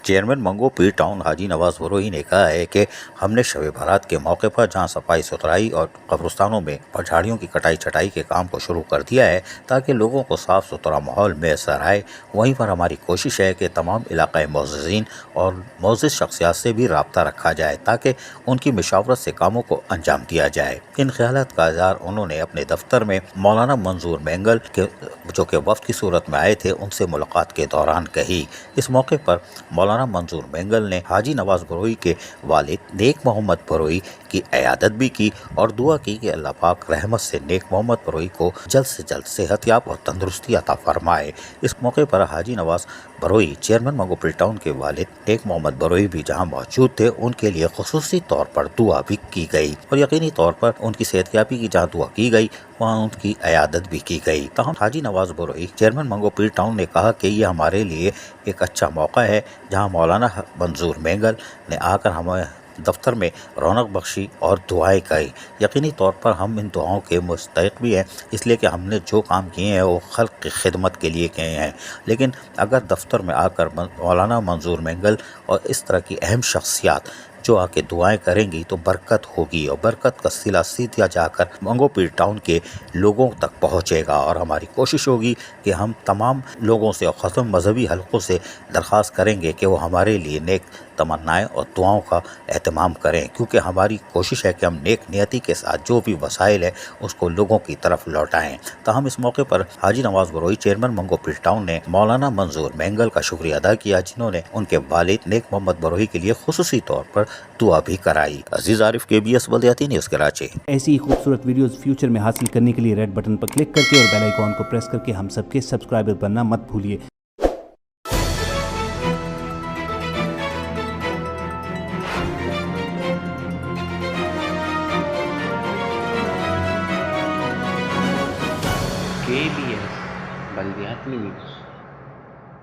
Chairman मंगो पीर town हाजी नवाज बरोही ने कहा है कि हमने शब बारात के मौके पर जहां सफाई सुथराई और कब्रिस्तानों में और झाड़ियों की कटाई छटाई के काम को शुरू कर दिया है ताकि लोगों को साफ सुथरा माहौल मैसर आए, वहीं पर हमारी कोशिश है कि तमाम इलाकाई मोअज़्ज़िज़ीन और मोअज़्ज़िज़ शख्सियात से भी रब्ता रखा जाए ताकि उनकी मशावरत से कामों को अंजाम दिया जाए। इन ख्यालात का इज़हार उन्होंने अपने दफ्तर में मौलाना मंजूर मैंगल के जो कि वफ्द की सूरत में आए थे उनसे मुलाकात के दौरान कही। इस मौके पर मौलाना मंजूर मैंगल ने हाजी नवाज बरोही के वालिद नेक मोहम्मद बरोही की इयादत भी की और दुआ की कि अल्लाह पाक रहमत से नेक मोहम्मद बरोही को जल्द से जल्द सेहतयाब और तंदुरुस्ती अता फरमाए। इस मौके पर हाजी नवाज बरोही चेयरमैन मंगो पीर टाउन के वालिद नेक मोहम्मद बरोही भी जहां मौजूद थे उनके लिए खुसूसी तौर पर दुआ भी की गई और यकीनी तौर पर उनकी सेहतयाबी की जहाँ दुआ की गई वहाँ उनकी इयादत भी की गई। तहम हाजी नवाज बरोही चेयरमैन मंगो पीर टाउन ने कहा कि ये हमारे लिए एक अच्छा मौका है जहाँ मौलाना मंजूर मैंगल ने आकर हमें दफ्तर में रौनक बख्शी और दुआएं करी। यकीनी तौर पर हम इन दुआओं के मुस्तहिक भी हैं, इसलिए कि हमने जो काम किए हैं वो खल्क की खिदमत के लिए किए हैं। लेकिन अगर दफ्तर में आकर मौलाना मंजूर मैंगल और इस तरह की अहम शख्सियात जो आके दुआएं करेंगी तो बरकत होगी और बरकत का सिला सीधा जाकर मंगो पीर टाउन के लोगों तक पहुंचेगा। और हमारी कोशिश होगी कि हम तमाम लोगों से और ख़ासतौर मजहबी हलकों से दरख्वास्त करेंगे कि वो हमारे लिए नेक तमन्नाएं और दुआओं का एहतमाम करें, क्योंकि हमारी कोशिश है कि हम नेक नियति के साथ जो भी वसाइल है उसको लोगों की तरफ लौटाएं। ताहम इस मौके पर हाजी नवाज बरोही चेयरमैन मंगो पीर टाउन ने मौलाना मंजूर मैंगल का शुक्रिया अदा किया जिन्होंने उनके वालिद नेक मोहम्मद बरोही के लिए खुसूसी तौर पर दुआ भी कराई। अजीज आरिफ, KBS बल्दियाती न्यूज़ कराची। ऐसी ही खूबसूरत वीडियोस फ्यूचर में हासिल करने के लिए रेड बटन पर क्लिक करके और बेल आइकॉन को प्रेस करके हम सबके सब्सक्राइबर बनना मत भूलिए। KBS बल्दियाती न्यूज़।